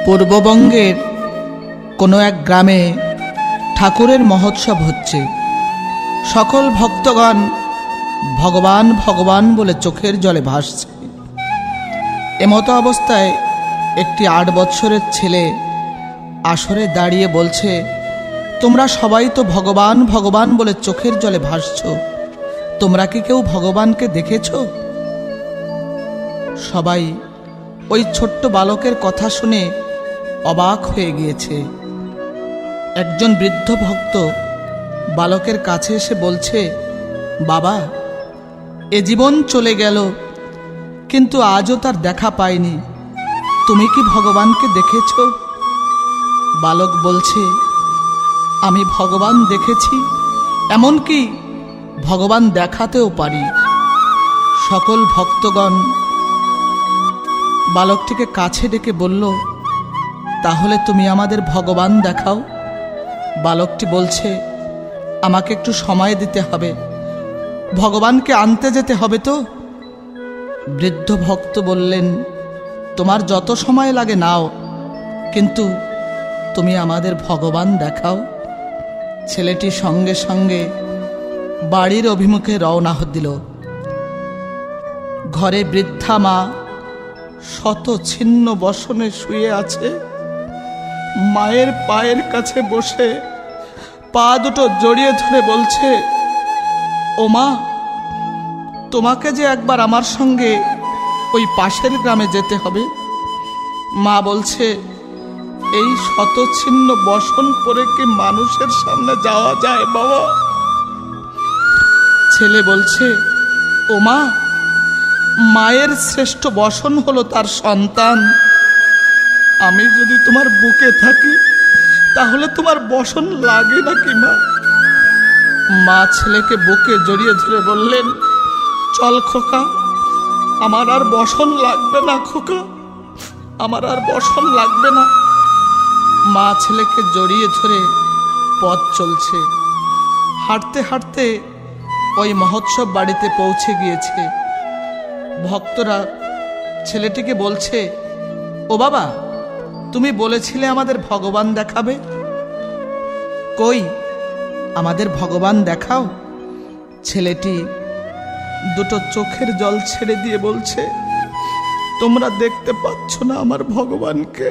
পূর্ববঙ্গের কোনো এক গ্রামে ঠাকুরের মহোৎসব হচ্ছে। সকল ভক্তগণ ভগবান ভগবান বলে চোখের জলে ভাসছে। এমতো অবস্থায় একটি ৮ বৎসরের ছেলে আসরে দাঁড়িয়ে বলছে, তোমরা সবাই তো ভগবান ভগবান বলে চোখের জলে ভাসছ, তোমরা কি কেউ ভগবানকে দেখেছ? সবাই ওই ছোট্ট বালকের কথা শুনে অবাক হয়ে গিয়েছে। একজন বৃদ্ধ ভক্ত বালকের কাছে এসে বলছে, বাবা, এ জীবন চলে গেল, কিন্তু আজও তার দেখা পাইনি, তুমি কি ভগবানকে দেখেছ? বালক বলছে, আমি ভগবান দেখেছি, এমনকি ভগবান দেখাতেও পারি। সকল ভক্তগণ বালকটিকে কাছে ডেকে বলল, তাহলে তুমি আমাদের ভগবান দেখাও। বালকটি বলছে, আমাকে একটু সময় দিতে হবে, ভগবানকে আনতে যেতে হবে তো। বৃদ্ধ ভক্ত বললেন, তোমার যত সময় লাগে নাও, কিন্তু তুমি আমাদের ভগবান দেখাও। ছেলেটি সঙ্গে সঙ্গে বাড়ির অভিমুখে রওনা দিল। ঘরে বৃদ্ধা মা শত ছিন্ন বসনে শুয়ে আছে। মায়ের পায়ের কাছে বসে পা দুটো জড়িয়ে ধরে বলছে, ও মা, তোমাকে যে একবার আমার সঙ্গে ওই পাশের গ্রামে যেতে হবে। মা বলছে, এই শত ছিন্ন বসন পরে কি মানুষের সামনে যাওয়া যায় বাবা? ছেলে বলছে, ও মা, মায়ের শ্রেষ্ঠ বসন হলো তার সন্তান। আমি যদি তোমার বুকে থাকি তাহলে তোমার বসন লাগে নাকি মা? মা ছেলেকে বুকে জড়িয়ে ধরে বললেন, চল খোকা, আমার আর বসন লাগবে না খোকা, আমার আর বসন লাগবে না। মা ছেলেকে জড়িয়ে ধরে পথ চলছে। হাঁটতে হাঁটতে ওই মহোৎসব বাড়িতে পৌঁছে গিয়েছে। ভক্তরা ছেলেটিকে বলছে, ও বাবা, তুমি বলেছিলে আমাদের ভগবান দেখাবে, কই আমাদের ভগবান দেখাও। ছেলেটি দুটো চোখের জল ছেড়ে দিয়ে বলছে, তোমরা দেখতে পাচ্ছ না আমার ভগবানকে?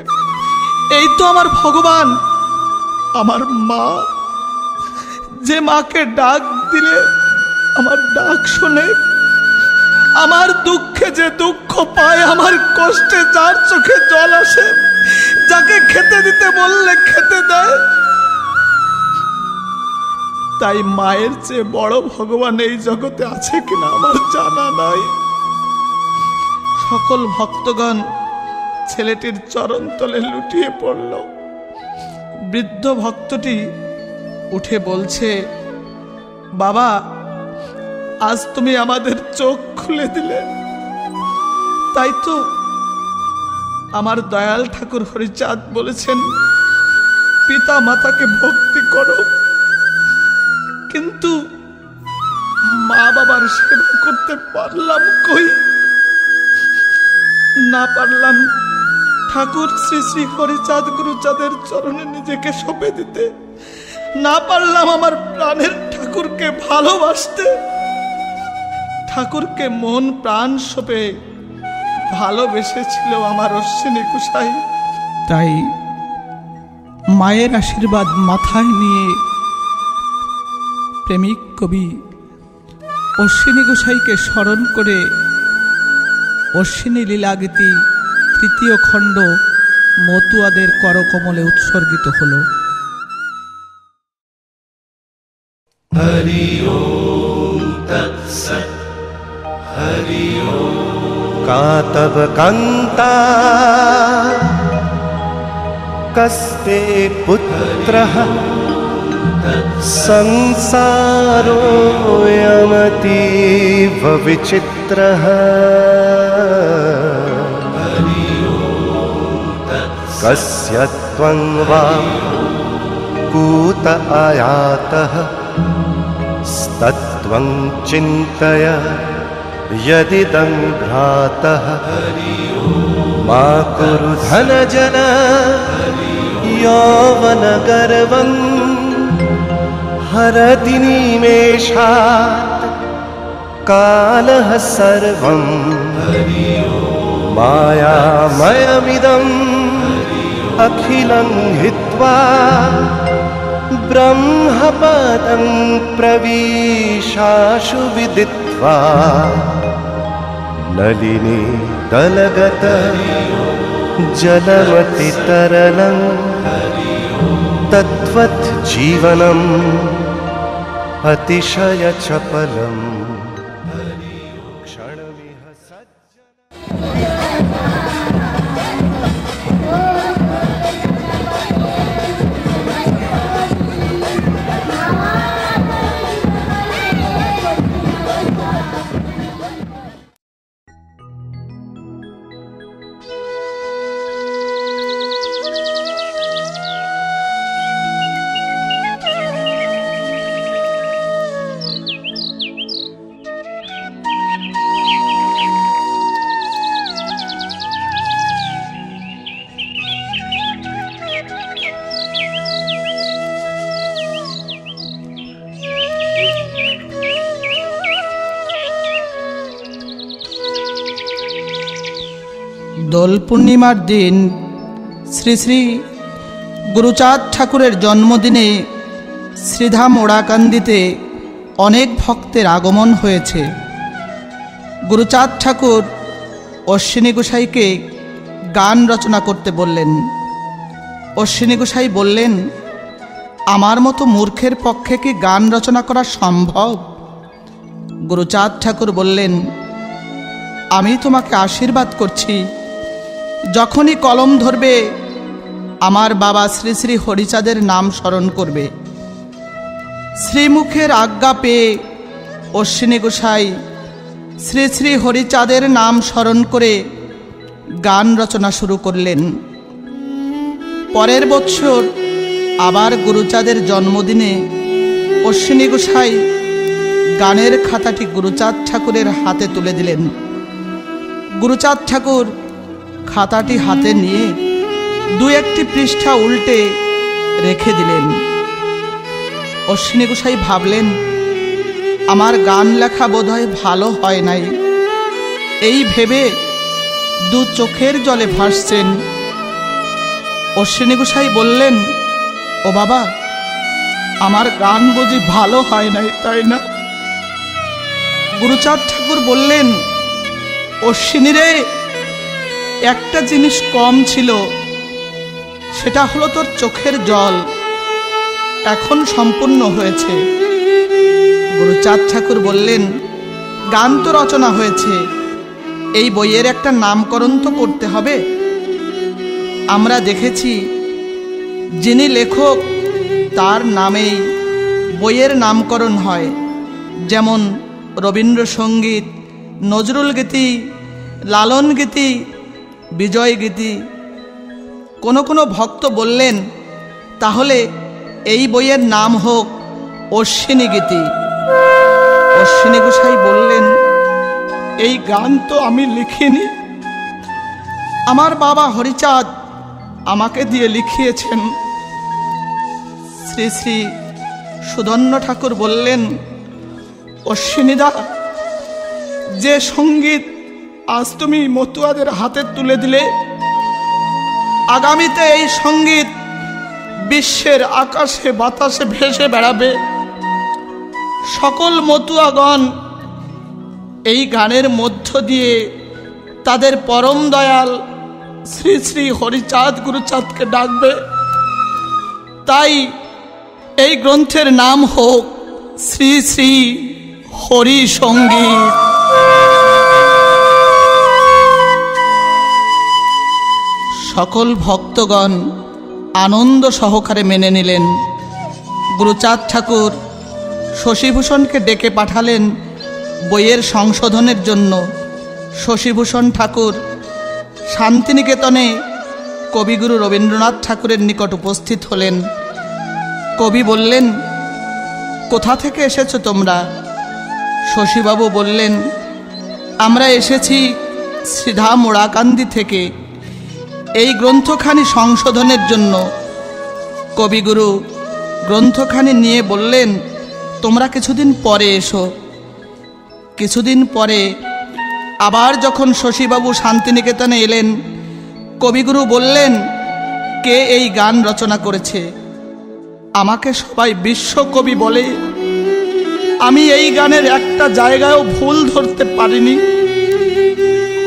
এই তো আমার ভগবান, আমার মা, যে মাকে ডাক দিলে আমার ডাক শোনে, আমার দুঃখে যে দুঃখ পায়, আমার কষ্টে যার চোখে জল আসে, যাকে খেতে দিতে বললে খেতে দেয়। তাই মায়ের চেয়ে বড় ভগবান এই জগতে আছে কিনা আমার জানা নাই। সকল ভক্তগণ ছেলেটির চরণ তলে লুটিয়ে পড়ল। বৃদ্ধ ভক্তটি উঠে বলছে, বাবা, আজ তুমি আমাদের চোখ খুলে দিলে। তাই তো আমার দয়াল ঠাকুর হরিচাঁদ বলেছেন, পিতা মাতাকে ভক্তি করো, কিন্তু মা বাবার সেবা করতে পারলাম কই? না পারলাম ঠাকুর শ্রী শ্রী হরিচাঁদ গুরুচাঁদের চরণে নিজেকে সঁপে দিতে, না পারলাম আমার প্রাণের ঠাকুরকে ভালোবাসতে। ঠাকুরকে মন প্রাণ সঁপে ভালোবেসেছিল আমার অশ্বিনী গোসাই। তাই মায়ের আশীর্বাদ মাথায় নিয়ে প্রেমিক কবি অশ্বিনী গোসাইকে স্মরণ করে অশ্বিনী লীলাগীতি ৩য় খণ্ড মতুয়াদের করকমলে উৎসর্গিত হল। হরি ওম তৎসৎ। হরি ওম। কাতব কান্তা কস্তে পুত্রঃ সংসারোऽয়মতীব বিচিত্রঃ। হরি ওম তৎসৎ। কস্য ত্বং বা কূত আয়াতঃ স্তত্ত্বং চিন্তয় यदिदं भ्रातः मा कुरु धनजन यौवनगर्वं हरति निमेषात् कालः सर्वं मायामयमिदम् अखिलं हित्वा ब्रह्मपदं प्रविशाशु विदित्वा नलिनी दलगत जलमतितरलं तद्वत् जीवनम् अतिशयचपलम् क्षणमिह सज्जन। দোল পূর্ণিমার দিন শ্রী শ্রী গুরুচাঁদ ঠাকুরের জন্মদিনে শ্রীধাম ওড়াকান্দিতে অনেক ভক্তের আগমন হয়েছে। গুরুচাঁদ ঠাকুর অশ্বিনী গোসাইকে গান রচনা করতে বললেন। অশ্বিনী গোসাই বললেন, আমার মতো মূর্খের পক্ষে কি গান রচনা করা সম্ভব? গুরুচাঁদ ঠাকুর বললেন, আমি তোমাকে আশীর্বাদ করছি, যখনই কলম ধরবে আমার বাবা শ্রী শ্রী হরিচাঁদের নাম স্মরণ করবে। শ্রীমুখের আজ্ঞা পেয়ে অশ্বিনী গোসাই শ্রী শ্রী হরিচাঁদের নাম স্মরণ করে গান রচনা শুরু করলেন। পরের বছর আবার গুরুচাঁদের জন্মদিনে অশ্বিনী গোসাই গানের খাতাটি গুরুচাঁদ ঠাকুরের হাতে তুলে দিলেন। গুরুচাঁদ ঠাকুর খাতাটি হাতে নিয়ে দু একটি পৃষ্ঠা উল্টে রেখে দিলেন। অশ্বিনী গোসাই ভাবলেন, আমার গান লেখা বোধহয় ভালো হয় নাই। এই ভেবে দু চোখের জলে ভাসছেন। অশ্বিনী গোসাই বললেন, ও বাবা, আমার গান বুঝি ভালো হয় নাই, তাই না? গুরুচাঁদ ঠাকুর বললেন, অশ্বিনী রে, একটা জিনিস কম ছিল, সেটা হলো তোর চোখের জল। এখন সম্পূর্ণ হয়েছে। গুরুচাঁদ ঠাকুর বললেন, গান তো রচনা হয়েছে, এই বইয়ের একটা নামকরণ তো করতে হবে। আমরা দেখেছি যিনি লেখক তার নামেই বইয়ের নামকরণ হয়, যেমন রবীন্দ্রসঙ্গীত, নজরুল গীতি, লালন গীতি, বিজয় গীতি। কোনো ভক্ত বললেন, তাহলে এই বইয়ের নাম হোক অশ্বিনী গীতি। অশ্বিনী গোসাই বললেন, এই গান তো আমি লিখিনি, আমার বাবা হরিচাঁদ আমাকে দিয়ে লিখিয়েছেন। শ্রী শ্রী সুধন্য ঠাকুর বললেন, অশ্বিনীদা, যে সঙ্গীত আজ তুমি মতুয়াদের হাতে তুলে দিলে, আগামীতে এই সঙ্গীত বিশ্বের আকাশে বাতাসে ভেসে বেড়াবে। সকল মতুয়াগণ এই গানের মধ্য দিয়ে তাদের পরম দয়াল শ্রী শ্রী হরিচাঁদ গুরুচাঁদকে ডাকবে। তাই এই গ্রন্থের নাম হোক শ্রী শ্রী হরি সঙ্গীত। সকল ভক্তগণ আনন্দ সহকারে মেনে নিলেন। গুরুচাঁদ ঠাকুর শশীভূষণকে ডেকে পাঠালেন বইয়ের সংশোধনের জন্য। শশীভূষণ ঠাকুর শান্তিনিকেতনে কবিগুরু রবীন্দ্রনাথ ঠাকুরের নিকট উপস্থিত হলেন। কবি বললেন, কোথা থেকে এসেছো তোমরা? শশীবাবু বললেন, আমরা এসেছি সিধা মোড়াকান্দি থেকে এই গ্রন্থখানি সংশোধনের জন্য। কবিগুরু গ্রন্থখানি নিয়ে বললেন, তোমরা কিছুদিন পরে এসো। কিছুদিন পরে আবার যখন শশীবাবু শান্তিনিকেতনে এলেন, কবিগুরু বললেন, কে এই গান রচনা করেছে? আমাকে সবাই বিশ্বকবি বলে। আমি এই গানের একটা জায়গায়ও ভুল ধরতে পারিনি।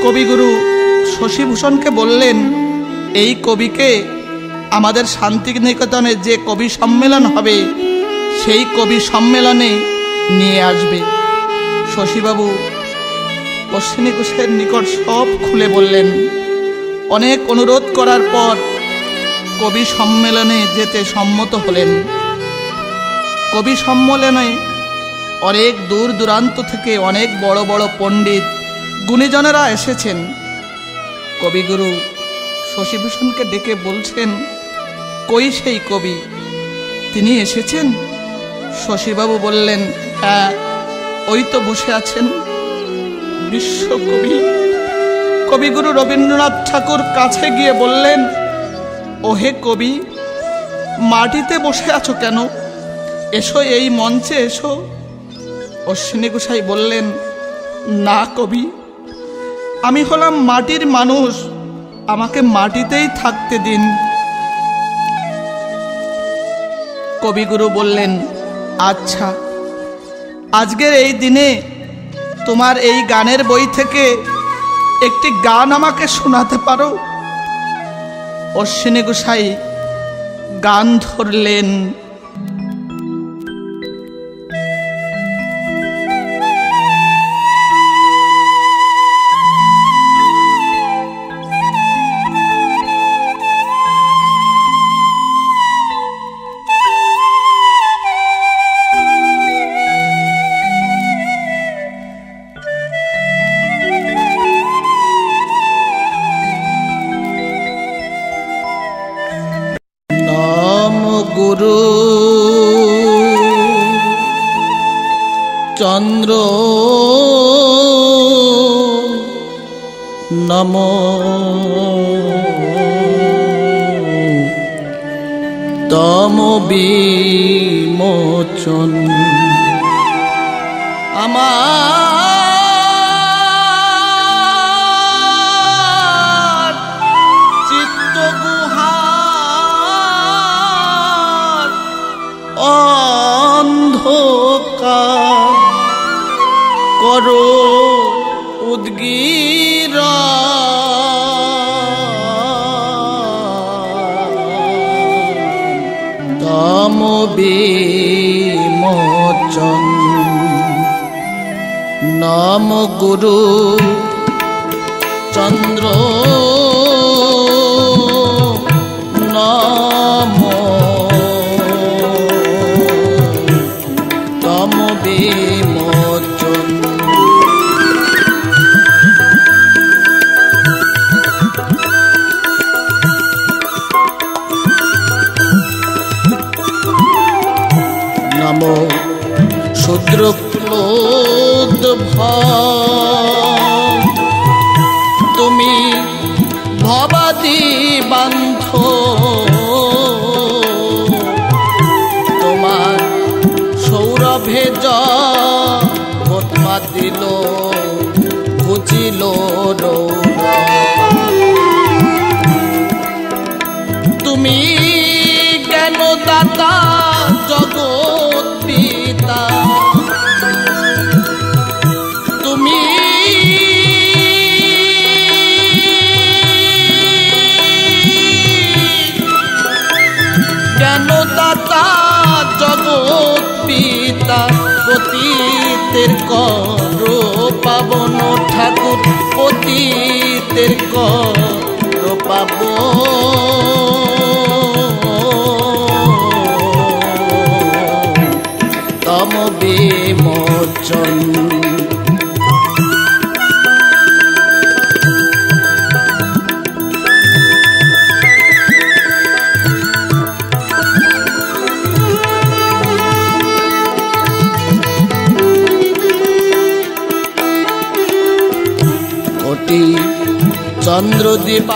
কবিগুরু শশীভূষণকে বললেন, এই কবিকে আমাদের শান্তিনিকেতনে যে কবি সম্মেলন হবে সেই কবি সম্মেলনে নিয়ে আসবে। শশীবাবু অশ্বিনী ঘোষের নিকট সব খুলে বললেন। অনেক অনুরোধ করার পর কবি সম্মেলনে যেতে সম্মত হলেন। কবি সম্মেলনে অনেক দূর দূরান্ত থেকে অনেক বড় বড় পণ্ডিত গুণীজনেরা এসেছেন। কবিগুরু শশীভূষণকে ডেকে বলছেন, কই সেই কবি? তিনি এসেছেন? শশীবাবু বললেন, হ্যাঁ, ওই তো বসে আছেন বিশ্বকবি। কবিগুরু রবীন্দ্রনাথ ঠাকুর কাছে গিয়ে বললেন, ওহে কবি, মাটিতে বসে আছো কেন? এসো, এই মঞ্চে এসো। অশ্বিনী গোসাই বললেন, না কবি, আমি হলাম মাটির মানুষ, আমাকে মাটিতেই থাকতে দিন। কবিগুরু বললেন, আচ্ছা, আজকের এই দিনে তোমার এই গানের বই থেকে একটি গান আমাকে শোনাতে পারো? অশ্বিনী গোসাই গান ধরলেন। গুরু চন্দ্র নমো তম বিমোচন। আমার চিত্ত গুহার অন্ধকার করো উদ্গীর, তম বিমোচন। নম গুরু চন্দ্র নম তম বিমোচন। নমো শূদ্র ক্লোধ তুমি ভবাদি বান্ধ, তোমার সৌরভে জগৎ দিল ঘুচিল রৌরা। তুমি জ্ঞানদাতা জগৎ পিতা, তুমি জ্ঞানদাতা জগৎ পিতা। পতিতের কর পাবন ঠাকুর, পতিতের কর পাবন তম বিমোচন। দুটি চন্দ্র দিবাকর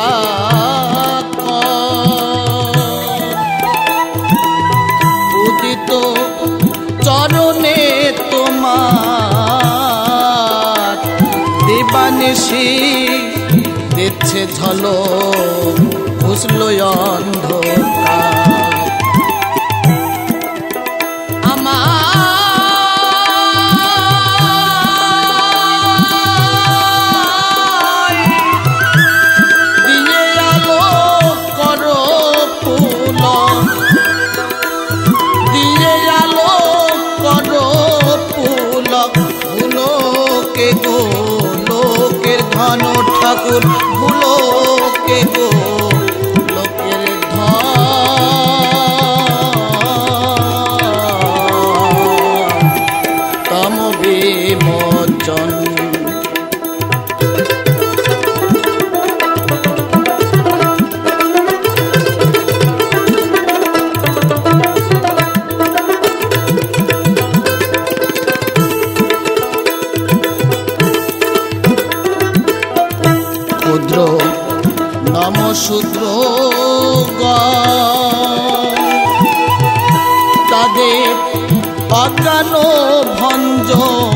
উদিত চরণে তোমার দিবানিশি দিচ্ছে ঝলক বুঝল অন্ধকার লোকের ধন ঠাকুর ভুলোকে গো লোকের ধন তম বিমোচন ক্ষুদ্র নমশূদ্র তাদের অজ্ঞান ভঞ্জন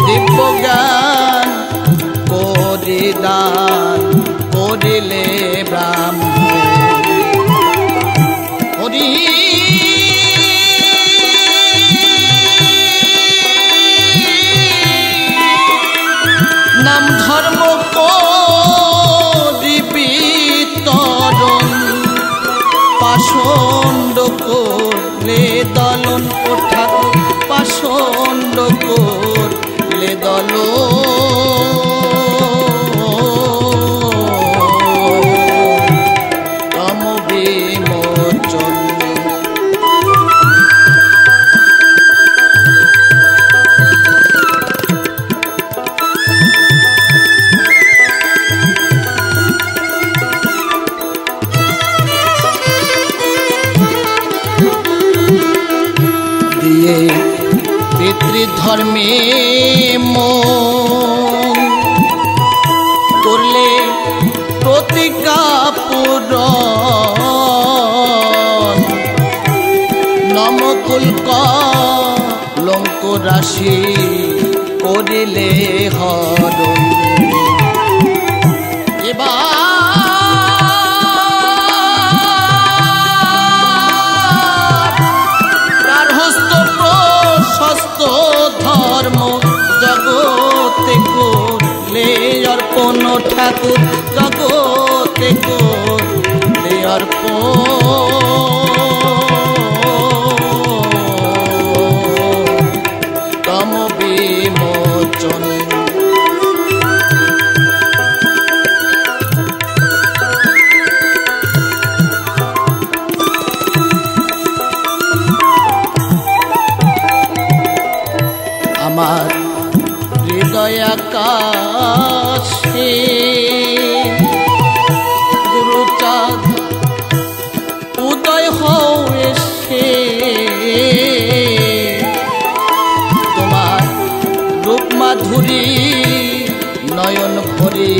দিব্যজ্ঞান করে দান করিলে ব্রাহ্মণ হরি নাম ধর্ম বিতরণ পাষণ্ড করলে দলন ও ঠাকুর পাষণ্ড করলে দলন তম বিমোচন পিতৃধর্মে মন করলে প্রতিজ্ঞা পূরণ নমকুল কলঙ্ক রাশি করিলে হরণ এবার ধর্ম জগতে করলে অর্পণ ঠাকুর জগতে করলে অর্পণ তম বিমোচন আমার হৃদয় আকাশে গুরুচাঁদ উদয় হও এসে তোমার রূপ মাধুরী নয়ন ভরে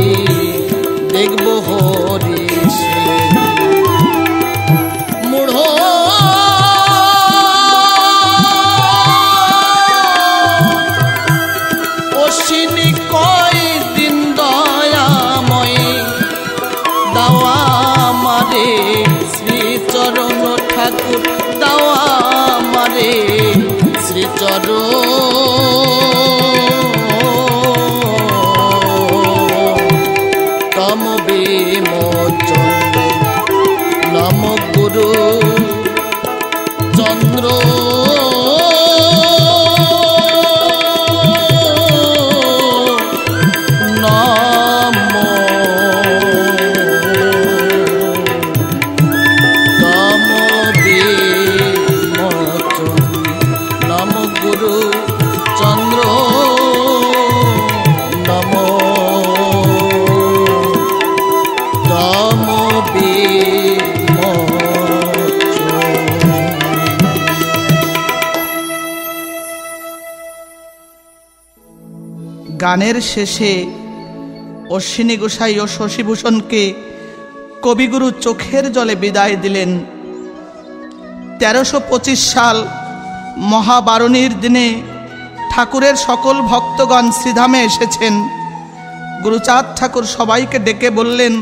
দেখব হরি মূঢ় কয়দিন দয়াময় দাওয়া মারে শ্রীচরণ ঠাকুর দাওয়া মারে শ্রীচরণ তম বিমোচন নম গুরু চন্দ্র গুরু চন্দ্র গানের শেষে অশ্বিনী গোসাই ও শশীভূষণকে কবিগুরু চোখের জলে বিদায় দিলেন। 1325 সাল মহাবারণীর দিনে ঠাকুরের সকল ভক্তগণ শ্রীধামে এসেছেন। গুরুচাঁদ ঠাকুর সবাইকে ডেকে বললেন,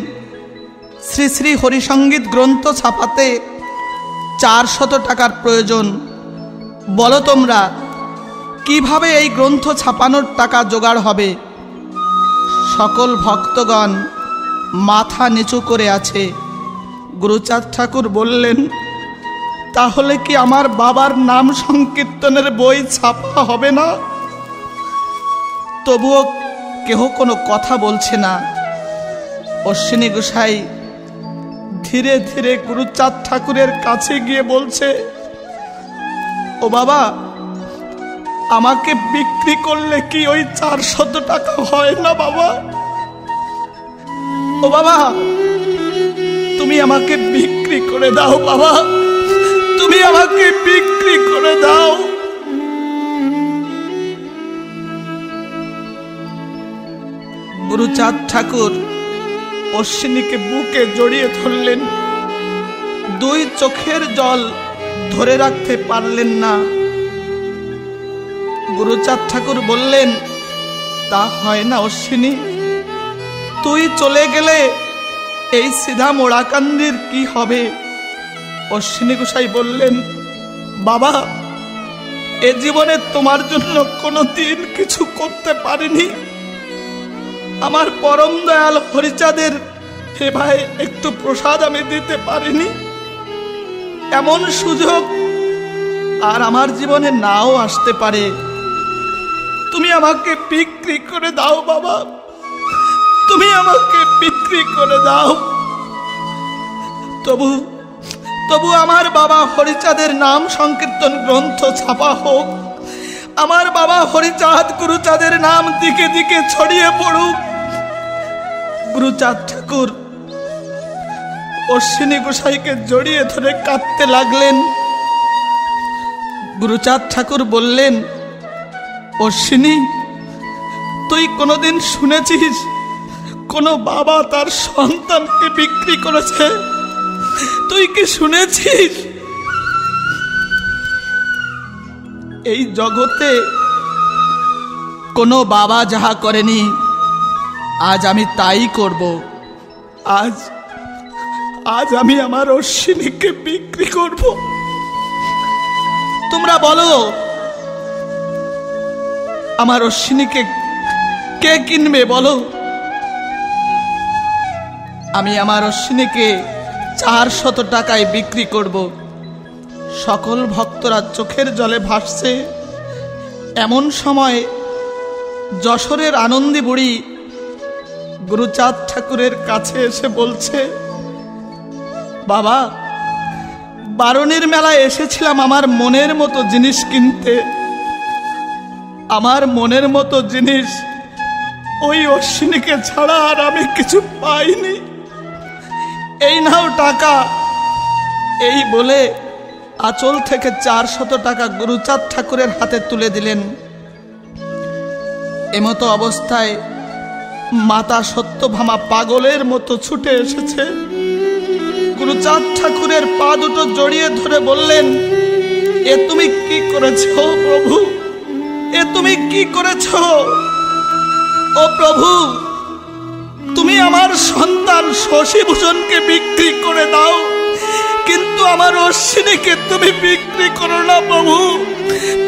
শ্রী শ্রী হরিসঙ্গীত গ্রন্থ ছাপাতে 400 টাকার প্রয়োজন। বলো তোমরা কিভাবে এই গ্রন্থ ছাপানোর টাকা জোগাড় হবে? সকল ভক্তগণ মাথা নিচু করে আছে। গুরুচাঁদ ঠাকুর বললেন, তাহলে কি আমার বাবার নাম সংকীর্তনের বই ছাপা হবে না? তবুও কেহ কোনো কথা বলছে না। অশ্বিনী গোসাই ধীরে ধীরে গুরুচাঁদ ঠাকুরের কাছে গিয়ে বলছে, ও বাবা, আমাকে বিক্রি করলে কি ওই 400 টাকা হয় না বাবা? ও বাবা, তুমি আমাকে বিক্রি করে দাও বাবা, তুমি আমাকে বিক্রি করে দাও। গুরুচাঁদ ঠাকুর অশ্বিনীকে বুকে জড়িয়ে ধরলেন। 2 চোখের জল ধরে রাখতে পারলেন না। গুরুচাঁদ ঠাকুর বললেন, তা হয় না অশ্বিনী, তুই চলে গেলে এই সিধা মোড়াকান্দির কি হবে? অশ্বিনী গোসাই বললেন, বাবা, এ জীবনে তোমার জন্য কোনোদিন কিছু করতে পারিনি। আমার পরম দয়াল হরিচাঁদের সেবায় একটু প্রসাদ আমি দিতে পারিনি। এমন সুযোগ আর আমার জীবনে নাও আসতে পারে। তুমি আমাকে বিক্রি করে দাও বাবা, তুমি আমাকে বিক্রি করে দাও। তবু আমার বাবা হরিচাঁদের নাম সংকীর্তন গ্রন্থ ছাপা হোক। আমার বাবা হরিচাঁদ গুরুচাঁদের নাম দিকে দিকে ছড়িয়ে পড়ুক। গুরুচাঁদ ঠাকুর অশ্বিনী গোসাইকে জড়িয়ে ধরে কাঁদতে লাগলেন। গুরুচাঁদ ঠাকুর বললেন, অশ্বিনী, তুই কোনোদিন শুনেছিস কোনো বাবা তার সন্তানকে বিক্রি করেছে? তুই কি শুনেছিস? এই জগতে কোনো বাবা যাহা করেনি, আজ আমি তাই করব। আজ আমি আমার অশ্বিনীকে বিক্রি করব। তোমরা বলো, আমার অশ্বিনীকে কে কিনবে বলো? আমি আমার অশ্বিনীকে 400 টাকায় বিক্রি করব। সকল ভক্তরা চোখের জলে ভাসছে। এমন সময় যশোরের আনন্দী বুড়ি গুরুচাঁদ ঠাকুরের কাছে এসে বলছে, বাবা, বারণীর মেলায় এসেছিলাম আমার মনের মতো জিনিস কিনতে। আমার মনের মতো জিনিস ওই অশ্বিনীকে ছাড়া আর আমি কিছু পাইনি। এই নাও টাকা। এই বলে আঁচল থেকে 400 টাকা গুরুচাঁদ ঠাকুরের হাতে তুলে দিলেন। এমতো অবস্থায় মাতা সত্যভামা পাগলের মতো ছুটে এসেছে। গুরুচাঁদ ঠাকুরের পা দুটো জড়িয়ে ধরে বললেন, এ তুমি কি করেছ প্রভু? এ তুমি কি করেছ? ও প্রভু, তুমি আমার সন্তান শশীভূষণকে বিক্রি করে দাও, কিন্তু আমার অশ্বিনীকে তুমি বিক্রি করো না প্রভু।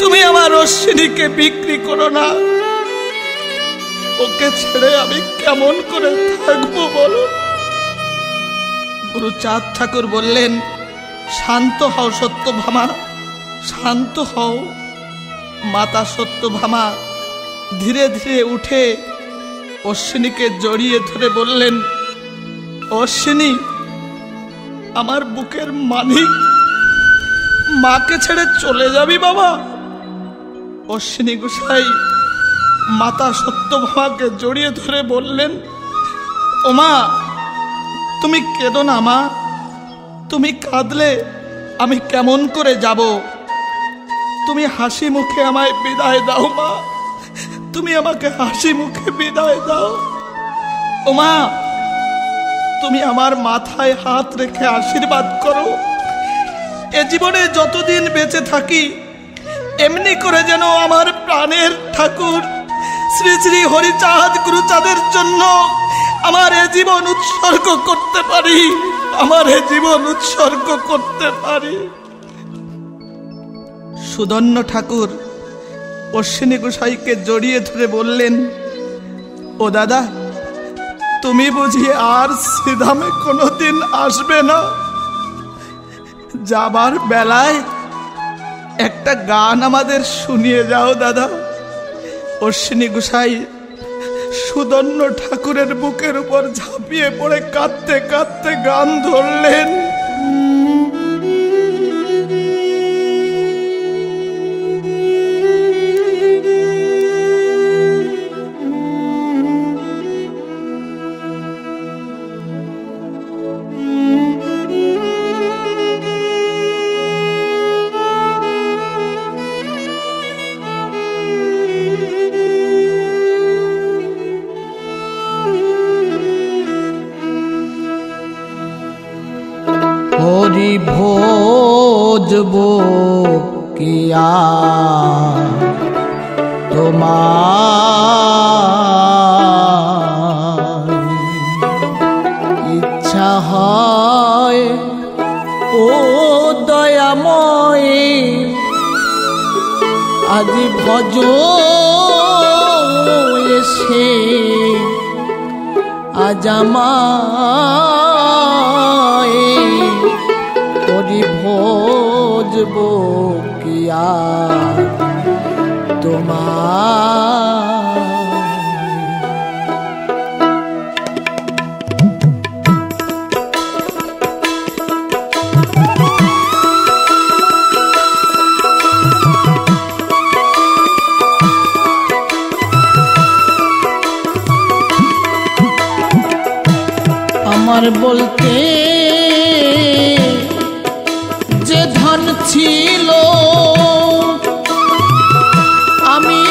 তুমি আমার অশ্বিনীকে বিক্রি করো না। ওকে ছেড়ে আমি কেমন করে থাকবো বলো? গুরুচাঁদ ঠাকুর বললেন, শান্ত হও সত্যভামা, শান্ত হও। মাতা সত্যভামা ধীরে ধীরে উঠে অশ্বিনীকে জড়িয়ে ধরে বললেন, অশ্বিনী, আমার বুকের মানিক, মাকে ছেড়ে চলে যাবি বাবা? অশ্বিনী গোসাই মাতা সত্যভামাকে জড়িয়ে ধরে বললেন, ও মা, তুমি কেঁদো না মা। তুমি কাঁদলে আমি কেমন করে যাব? তুমি হাসি মুখে আমায় বিদায় দাও মা, তুমি আমাকে হাসি মুখে বিদায় দাও। ওমা, তুমি আমার মাথায় হাত রেখে আশীর্বাদ করো, এ জীবনে যতদিন বেঁচে থাকি এমনি করে যেন আমার প্রাণের ঠাকুর শ্রী শ্রী হরিচাঁদ গুরুচাঁদের জন্য আমার এ জীবন উৎসর্গ করতে পারি, আমার এ জীবন উৎসর্গ করতে পারি। সুধন্য ঠাকুর অশ্বিনী গোসাইকে জড়িয়ে ধরে বললেন, ও দাদা, তুমি বুঝি আর শ্রীধামে কোনোদিন আসবে না? যাবার বেলায় একটা গান আমাদের শুনিয়ে যাও দাদা। অশ্বিনী গোসাই সুধন্য ঠাকুরের বুকের উপর ঝাঁপিয়ে পড়ে কাঁদতে কাঁদতে গান ধরলেন। হরি ভোজবো কিয়া তোমার ইচ্ছা হয় ও দয়াময়, আজি ভজ এসে আজ আমায় হরি ভোজবো কিয়া তোমার। আমার বলতে যে ধন ছিল আমি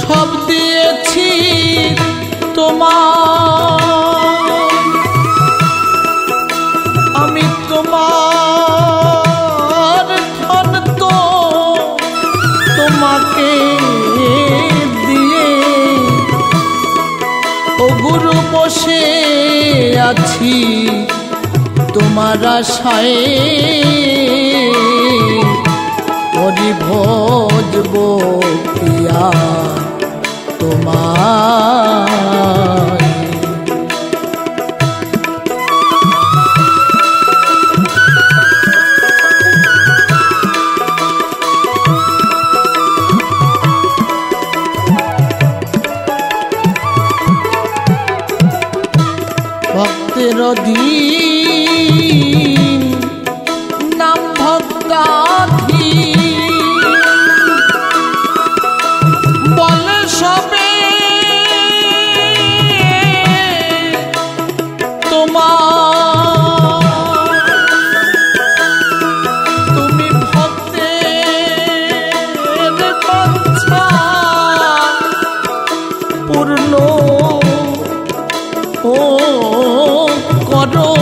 সব দিয়েছি তোমার, আমি তোমার ধন তো তোমাকে দিয়ে ও গুরু বসে আছি তোমার আশায়, হরি ভোজবো কিয়া তোমার। ভক্তের অধীন নাম ভক্তাধীন বলে সবে তোমার, তুমি ভক্তের বাঞ্ছা পূর্ণ ও করো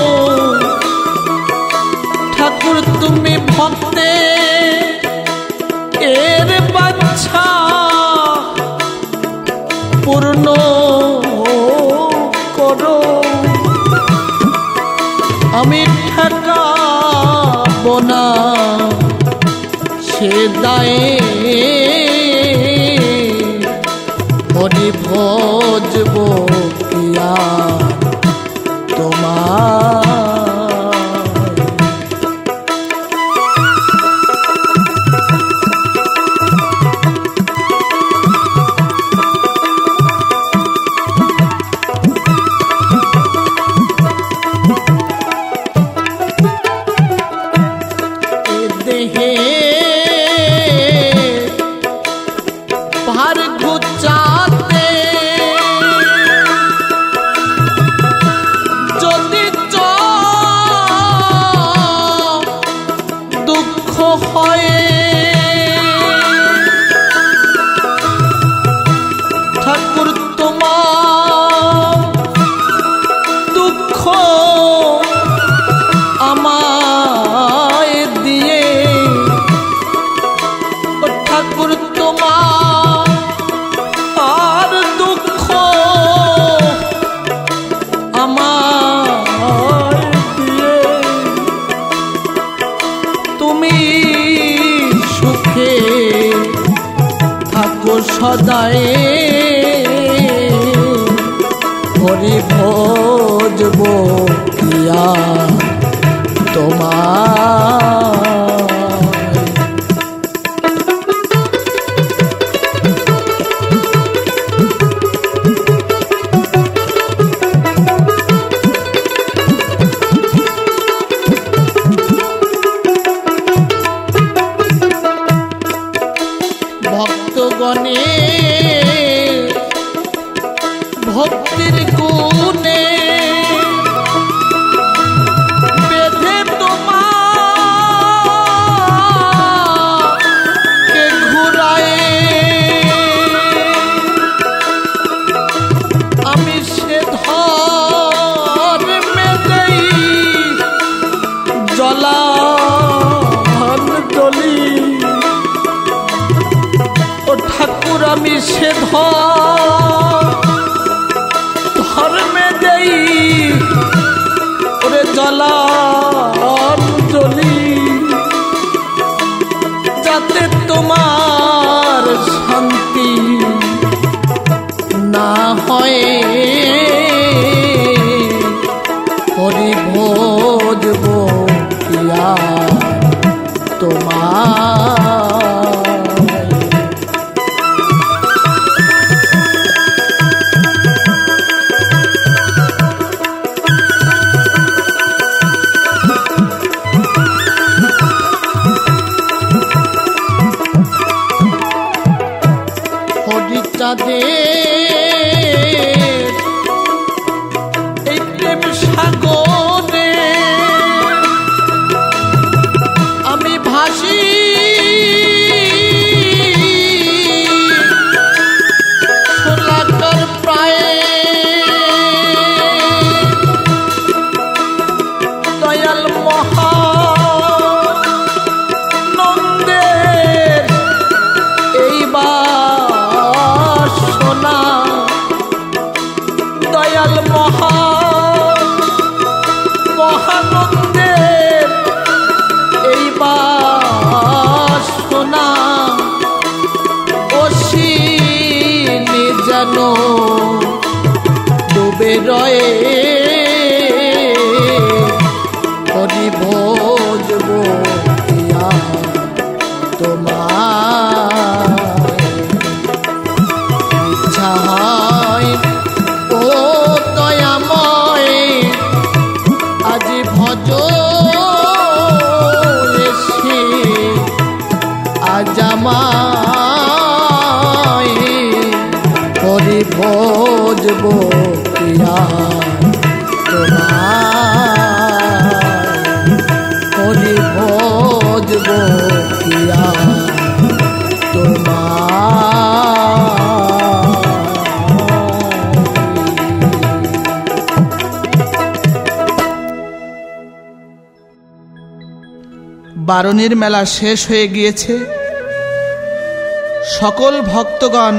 সদাই হরি ভজব কিয়া তোমার। ভক্তগণে ভক্তির গুণে বেঁধে তোমাকে ঘুরায় আমি সে ধর মেদেই জলাঞ্জলি। ও ঠাকুর আমি সে ধর্মে দেই ওরে জলাঞ্জলি, যাতে তোমার শান্তি না হয়। হরি ভজব কিয়া তোমার। হরিচাঁদের এই প্রেম সাগরে আমি ভাসি, সোলাকার প্রায় দয়াল মহানন্দের এইবার সোনা, দয়াল মহানন্দের এইবার সোনা, অসীনে যেন ডুবে রয়ে। হরি ভজব কিয়া তোমার। ইচ্ছা হয় ও দয়াময় আজি ভজ এসে আজ আমায়। হরি ভজব কিয়া তোমার। হরি ভজব কিয়া বারুণীর মেলা শেষ হয়ে গিয়েছে। সকল ভক্তগণ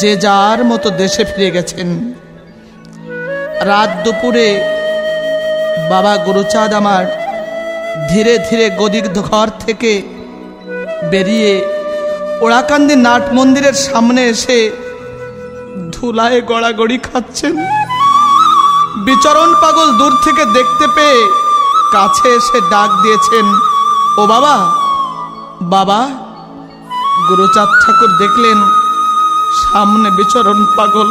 যে যার মতো দেশে ফিরে গেছেন। রাত দুপুরে বাবা গুরুচাঁদ আমার ধীরে ধীরে গদির ঘর থেকে বেরিয়ে ওড়াকান্দি নাট মন্দিরের সামনে এসে ধুলায় গড়াগড়ি খাচ্ছেন। বিচরণ পাগল দূর থেকে দেখতে পেয়ে কাছে এসে ডাক দিয়েছেন, ও বাবা বাবা। গুরুচাঁদ ঠাকুর দেখলেন সামনে বিচরণ পাগল।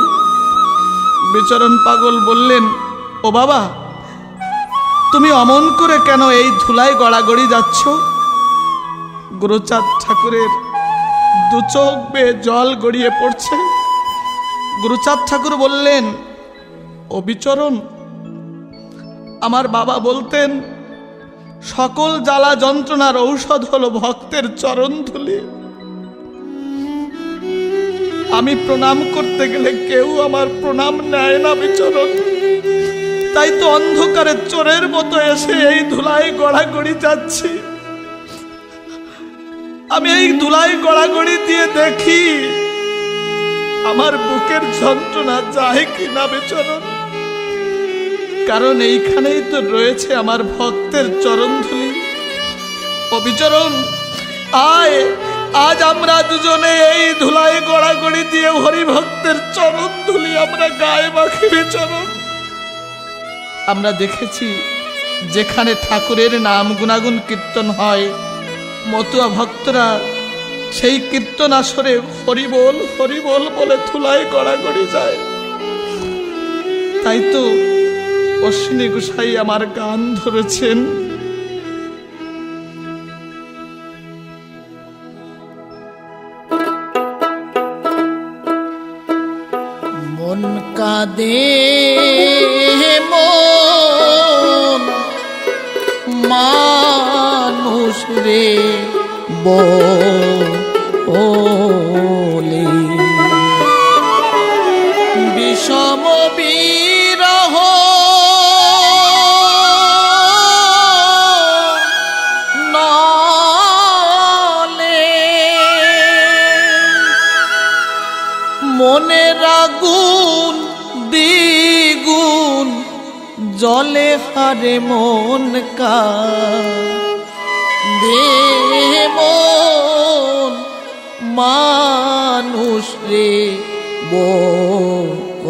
বিচরণ পাগল বললেন, ও বাবা তুমি অমন করে কেন এই ধুলায় গড়াগড়ি যাচ্ছ? গুরুচাঁদ ঠাকুরের দু চোখ বেয়ে জল গড়িয়ে পড়ছে। গুরুচাঁদ ঠাকুর বললেন, ও বিচরণ, আমার বাবা বলতেন সকল জ্বালা যন্ত্রণার ঔষধ হলো ভক্তের চরণ ধুলি। আমি প্রণাম করতে গেলে কেউ আমার প্রণাম নেয় না বিচরণ। তাই তো অন্ধকারে চোরের মতো এসে এই ধুলায় গড়াগড়ি যাচ্ছি। আমি এই ধুলায় গড়াগড়ি দিয়ে দেখি আমার বুকের যন্ত্রণা যায় কিনা বিচরণ। কারণ এইখানেই তো রয়েছে আমার ভক্তের চরণ ধুলি। ও বিচরণ, আয় আজ আমরা দুজনে এই ধুলাই গড়াগড়ি দিয়ে হরিভক্তের চরণ ধুলি আমরা গায়ে মাখিবে চরণ। আমরা দেখেছি যেখানে ঠাকুরের নাম গুণাগুণ কীর্তন হয়, মতুয়া ভক্তরা সেই কীর্তন আসরে হরিবোল হরিবোল বলে ধুলাই গড়াগড়ি যায়। তাই তো অশ্বিনী গোসাই আমার গান ধরেছেন। মন কাঁদে মন মানুষ রে বলে, বিষম বিরহ নলে, মনের আগুন দ্বিগুণ জলে হারে মন কাঁদে মন মানুষ রে বলে।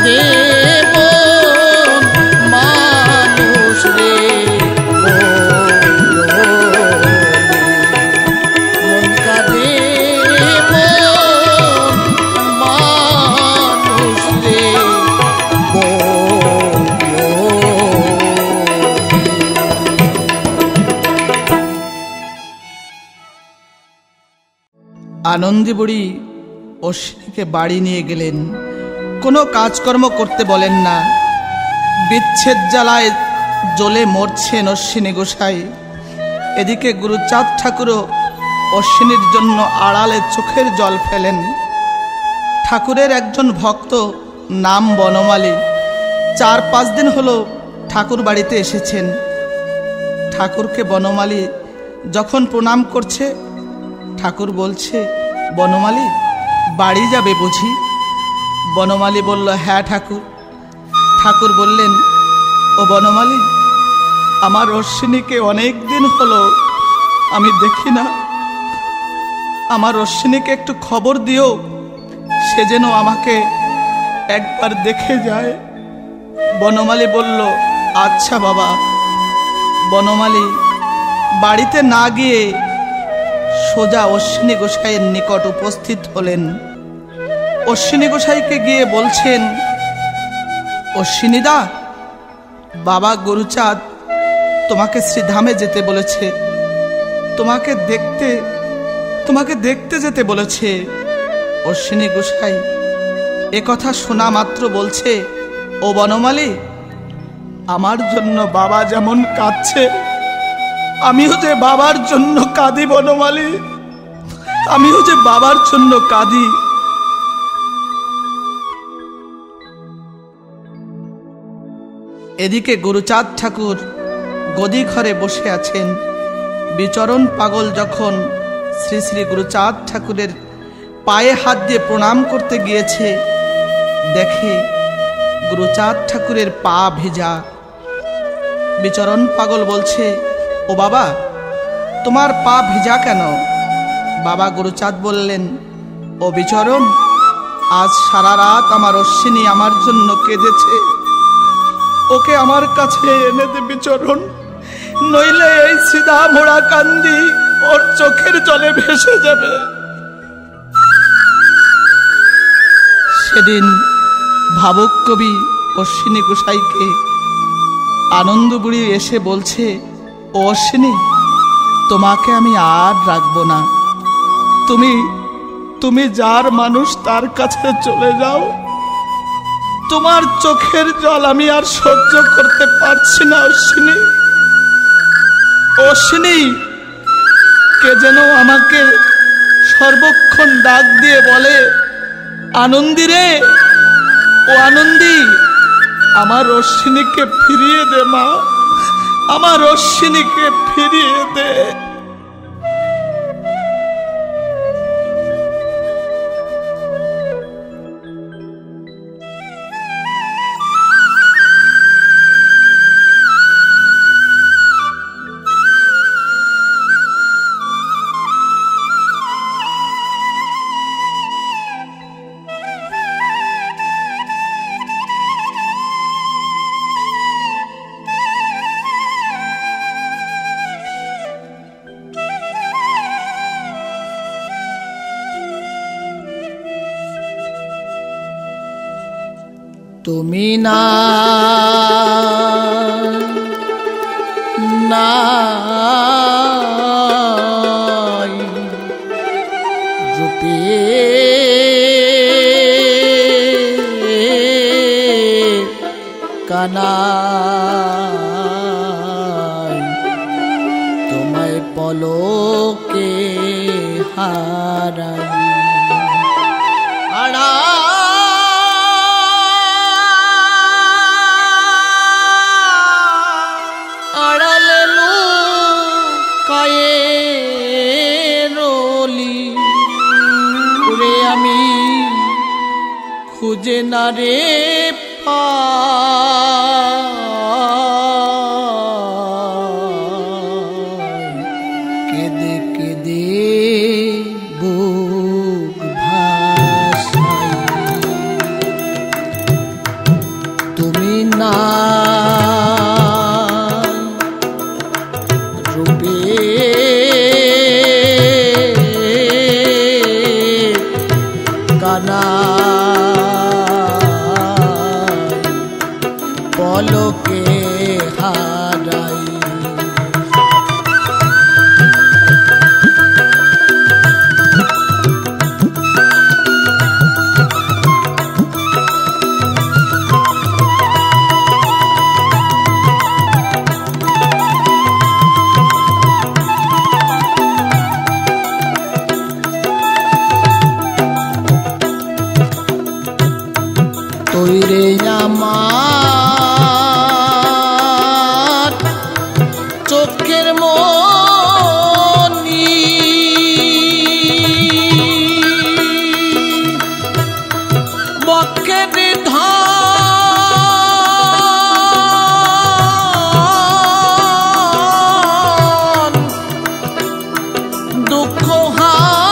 কাঁদে মন মানুষ রে মন কাঁদে মন মানুষ রে আনন্দী বুড়ি অশ্বিনীকে বাড়ি নিয়ে গেলেন। কোনো কাজকর্ম করতে বলেন না। বিচ্ছেদ জ্বালায় জ্বলে মরছেন অশ্বিনী গোসাই। এদিকে গুরুচাঁদ ঠাকুরও অশ্বিনীর জন্য আড়ালে চোখের জল ফেলেন। ঠাকুরের একজন ভক্ত নাম বনমালী 4-5 দিন হলো ঠাকুর বাড়িতে এসেছেন। ঠাকুরকে বনমালী যখন প্রণাম করছে, ঠাকুর বলছে, বনমালী বাড়ি যাবে বুঝি? বনমালী বলল, হ্যাঁ ঠাকুর। ঠাকুর বললেন, ও বনমালী, আমার অশ্বিনীকে অনেক দিন হলো আমি দেখি না। আমার অশ্বিনীকে একটু খবর দিও, সে যেন আমাকে একবার দেখে যায়। বনমালী বলল, আচ্ছা বাবা। বনমালী বাড়িতে না গিয়ে সোজা অশ্বিনী গোসাইয়ের নিকট উপস্থিত হলেন। অশ্বিনী গোসাইকে গিয়ে বলছেন, অশ্বিনীদা, বাবা গুরুচাঁদ তোমাকে শ্রীধামে যেতে বলেছে, তোমাকে দেখতে যেতে বলেছে। অশ্বিনী গোসাই এ কথা শোনা মাত্র বলছে, ও বনমালী, আমার জন্য বাবা যেমন কাঁদছে, আমিও যে বাবার জন্য কাঁদি বনমালী, আমিও যে বাবার জন্য কাঁদি। এদিকে গুরুচাঁদ ঠাকুর গদি ঘরে বসে আছেন। বিচরণ পাগল যখন শ্রী শ্রী গুরুচাঁদ ঠাকুরের পায়ে হাত দিয়ে প্রণাম করতে গিয়েছে, দেখে গুরুচাঁদ ঠাকুরের পা ভেজা। বিচরণ পাগল বলছে, ও বাবা, তোমার পা ভিজা কেন? বাবা গুরুচাঁদ বললেন, ও বিচরণ, আজ সারা রাত আমার অশ্বিনী আমার জন্য কেঁদেছে। ওকে আমার কাছে এনে দে বিচরণ, নইলে এই সিধা মোড়া কান্দি ওর চোখের জলে ভেসে যাবে। সেদিন ভাবুক কবি অশ্বিনী গোসাইকে আনন্দবুড়ি এসে বলছে, ও অশ্বিনী, তোমাকে আমি আর রাখবো না। তুমি যার মানুষ তার কাছে চলে যাও। তোমার চোখের জল আমি আর সহ্য করতে পারছি না অশ্বিনী। অশ্বিনী, কে যেন আমাকে সর্বক্ষণ ডাক দিয়ে বলে, আনন্দী রে, ও আনন্দী, আমার অশ্বিনীকে ফিরিয়ে দে মা, আমার অশ্বিনীকে ফিরিয়ে দে। তুমি না রূপে কানাই, তোমায় পলকে হারাই। খুঁজে না রে কেদে কেদে বুক ভাসাই। ঠিকানা পলকে হারাই। তৈরে আমার চোখের মনি বক্ষের ধন দুঃখ হানি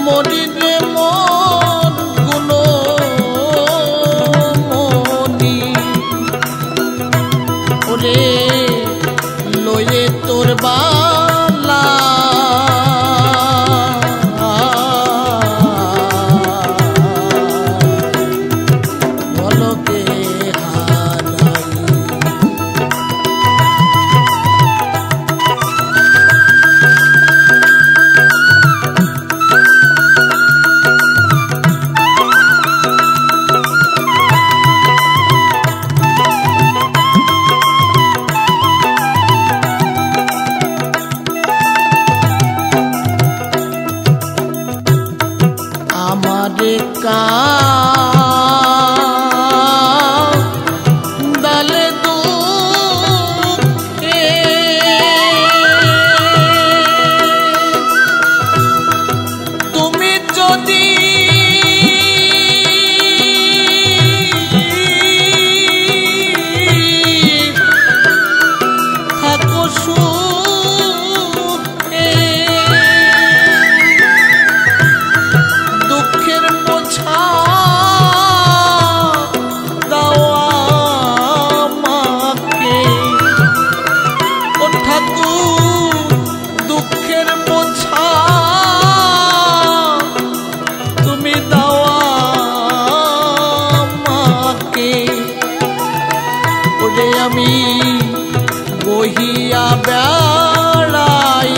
মরিরে মন গুণ মনি ওরে লয়ে তোর বালা বলকে হারাই। আমারে কাঁদালে দুঃখে তুমি যদি থাকো সুখে দুঃখের বোঝা দাও আমাকে ও ঠাকুর দুঃখের বোঝা তুমি দাও আমাকে ওরে আমি বহিয়া বেড়াই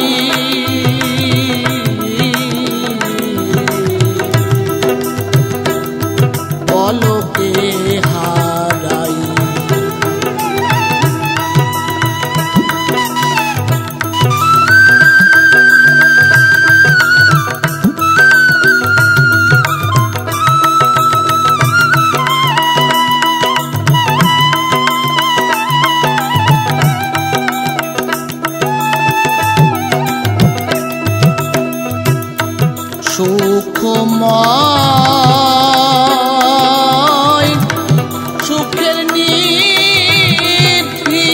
পলকে হারাই। সুখময় সুখের নিধি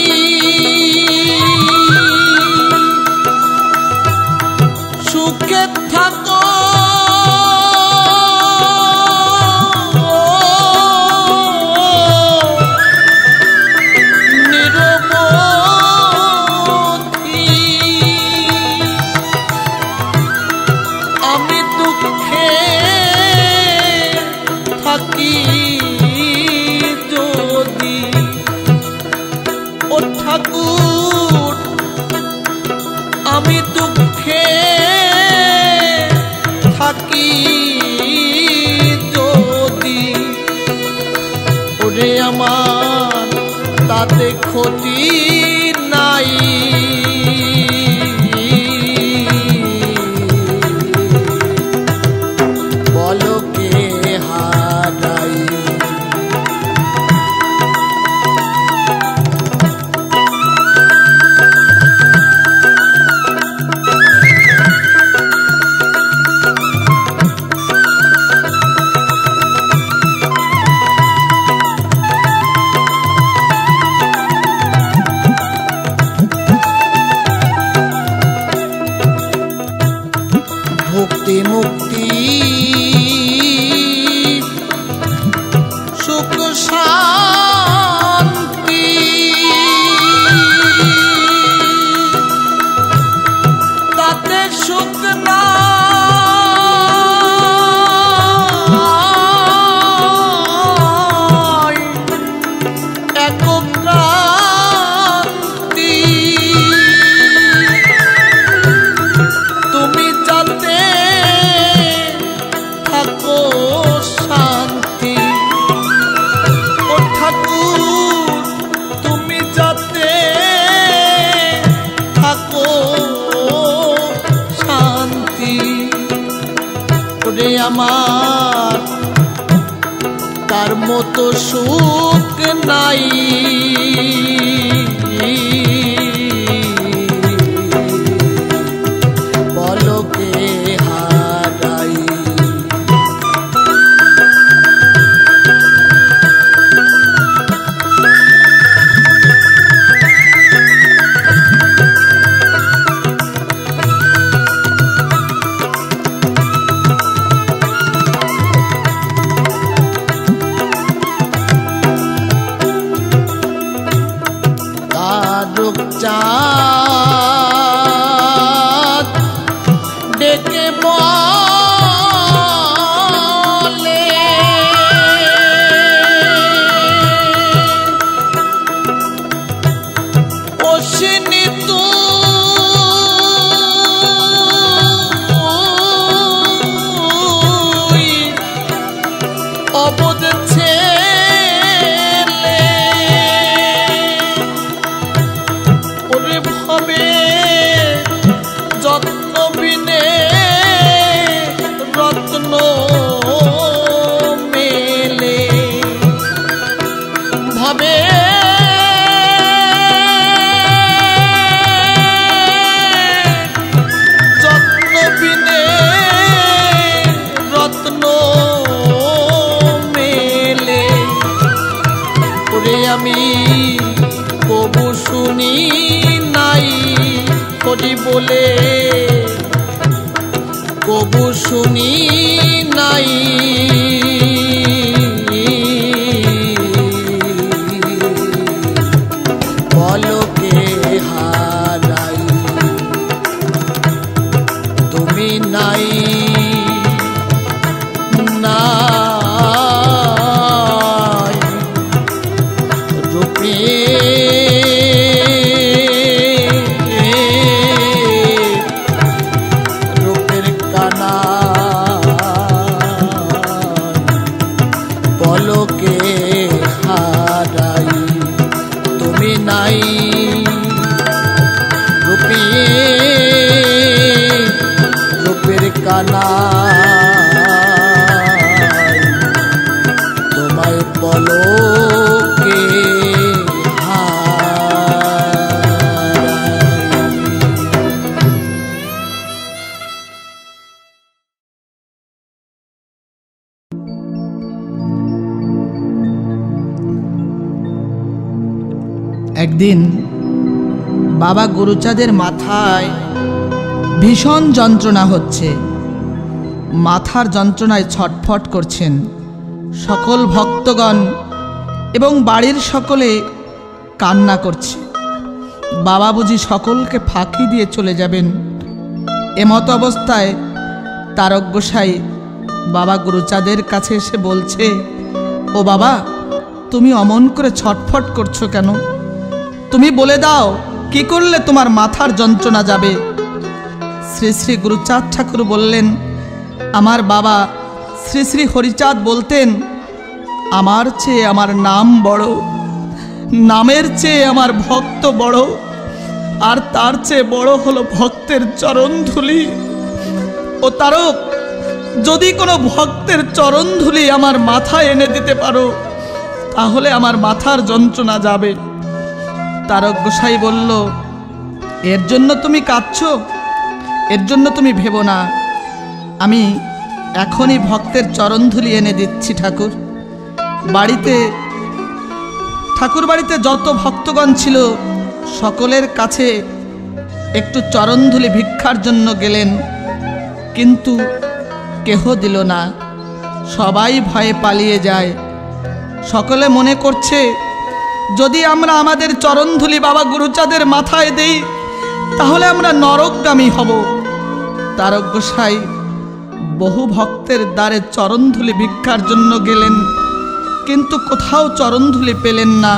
সুখে থাকো নিরবধি আমি দুঃখে থাকি যদি ও ঠাকুর আমি দুঃখে থাকি যদি ওরে আমার তাতে ক্ষতি নাই পলকে হারাই। ভক্তি মুক্তি সুখ শান্তি সুখ নাই একক ক্রান্তি তুমি যাতে থাকো শান্তি ও ঠাকুর তুমি যাতে থাকো শান্তি ওরে আমার তার মতো সুখ নাই পলকে হারাই তারক চাঁদ ডেকে বলে অশ্বিনী তুই অবধ ছেলে ওরে ভাবে যত্ন বিনে রত্ন মেলে ভাবে যত্ন বিনে রত্ন মেলে ওরে আমি কবু শুনি নাই হরি বলে কবু শুনি নাই পলকে হারাই তুমি নাই নাই রূপে রূপের কানা পলকে হারাই তুমি নাই রূপে রূপের কানা তোমায় পলকে একদিন বাবা গুরুচাঁদের মাথায় ভীষণ যন্ত্রণা হচ্ছে। মাথার যন্ত্রণায় ছটফট করছেন সকল ভক্তগণ এবং বাড়ির সকলে কান্না করছে। বাবা বুঝি সকলকে ফাঁকি দিয়ে চলে যাবেন। এমত অবস্থায় তারক গোসাই বাবা গুরুচাঁদের কাছে এসে বলছে, ও বাবা, তুমি অমন করে ছটফট করছো কেন? তুমি বলে দাও কি করলে তোমার মাথার যন্ত্রণা যাবে? শ্রী শ্রী গুরুচাঁদ ঠাকুর বললেন, আমার বাবা শ্রী শ্রী হরিচাঁদ বলতেন, আমার চেয়ে আমার নাম বড়, নামের চেয়ে আমার ভক্ত বড়, আর তার চেয়ে বড় হলো ভক্তের চরণধুলি। ও তারক, যদি কোনো ভক্তের চরণধুলি আমার মাথায় এনে দিতে পারো তাহলে আমার মাথার যন্ত্রণা যাবে। তারক গোসাই বলল, এর জন্য তুমি কাঁদছো? এর জন্য তুমি ভেবো না, আমি এখনই ভক্তের চরণধুলি এনে দিচ্ছি ঠাকুর। ঠাকুর বাড়িতে যত ভক্তগণ ছিল সকলের কাছে একটু চরণধুলি ভিক্ষার জন্য গেলেন, কিন্তু কেহ দিল না। সবাই ভয়ে পালিয়ে যায়। সকলে মনে করছে যদি আমরা আমাদের চরণধুলি বাবা গুরুচাঁদের মাথায় দেই তাহলে আমরা নরকগামী হব। তারক গোসাই বহু ভক্তের দ্বারে চরণধুলি ভিক্ষার জন্য গেলেন, কিন্তু কোথাও চরণধুলি পেলেন না।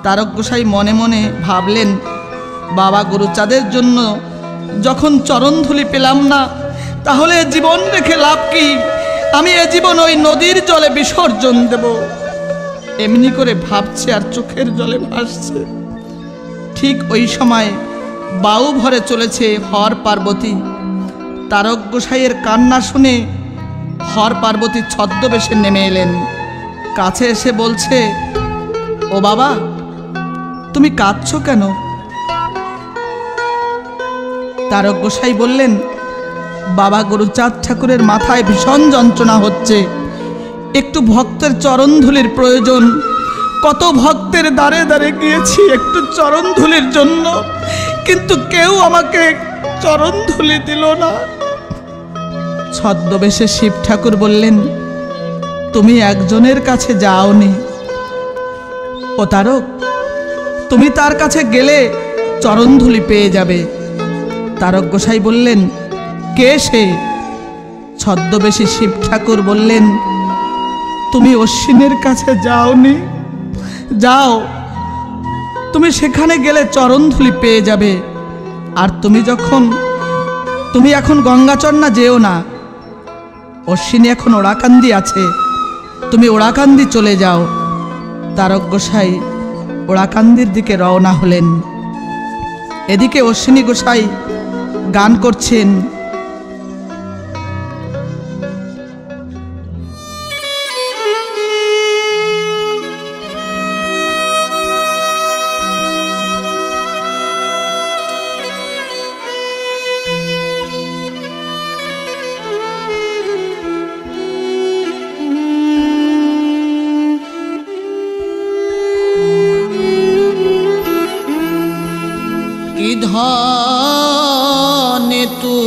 তারক গোসাই মনে মনে ভাবলেন, বাবা গুরুচাঁদের জন্য যখন চরণধুলি পেলাম না, তাহলে জীবন রেখে লাভ কি? আমি এ জীবন ওই নদীর জলে বিসর্জন দেব। এমনি করে ভাবছে আর চোখের জলে ভাসছে। ঠিক ওই সময় বাউ ভরে চলেছে হর পার্বতী। তারক গোসাইয়ের কান্না শুনে হর পার্বতী ছদ্মবেশে নেমে এলেন। কাছে এসে বলছে, ও বাবা, তুমি কাঁদছো কেন? তারক গোসাই বললেন, বাবা গুরুচাঁদ ঠাকুরের মাথায় ভীষণ যন্ত্রণা হচ্ছে, একটু ভক্তের চরণধুলির প্রয়োজন। কত ভক্তের দ্বারে দ্বারে গিয়েছি একটু চরণধুলির জন্য, কিন্তু কেউ আমাকে চরণধুলি দিল না। ছদ্মবেশে শিব ঠাকুর বললেন, তুমি একজনের কাছে যাওনি। ও তারক, তুমি তার কাছে গেলে চরণধুলি পেয়ে যাবে। তারক গোসাই বললেন, কে সে? ছদ্মবেশী শিব ঠাকুর বললেন, তুমি অশ্বিনের কাছে যাওনি, যাও, তুমি সেখানে গেলে চরণধুলি পেয়ে যাবে। আর তুমি এখন গঙ্গাচন্না যেও না, অশ্বিনী এখন ওড়াকান্দি আছে, তুমি ওড়াকান্দি চলে যাও। তারক গোসাই ওড়াকান্দির দিকে রওনা হলেন। এদিকে অশ্বিনী গোসাই গান করছেন, ধনে তু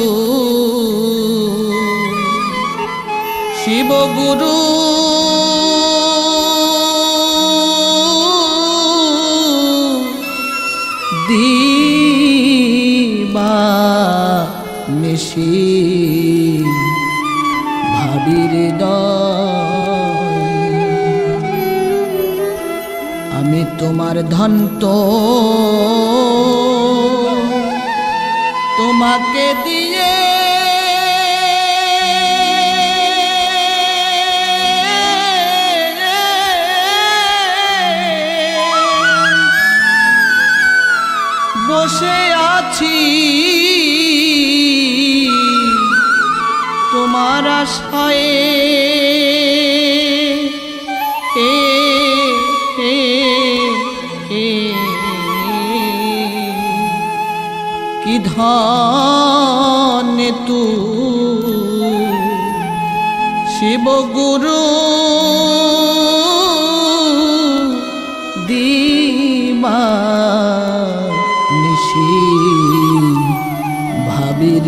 শিব গুরু দিবা নিশি ভাবির আমি তোমার ধন্ত তোমাকে দিয়ে বসে আছি তোমার আশায়। কি ধনে তু শিব গুরু দিবা নিশি ভাবির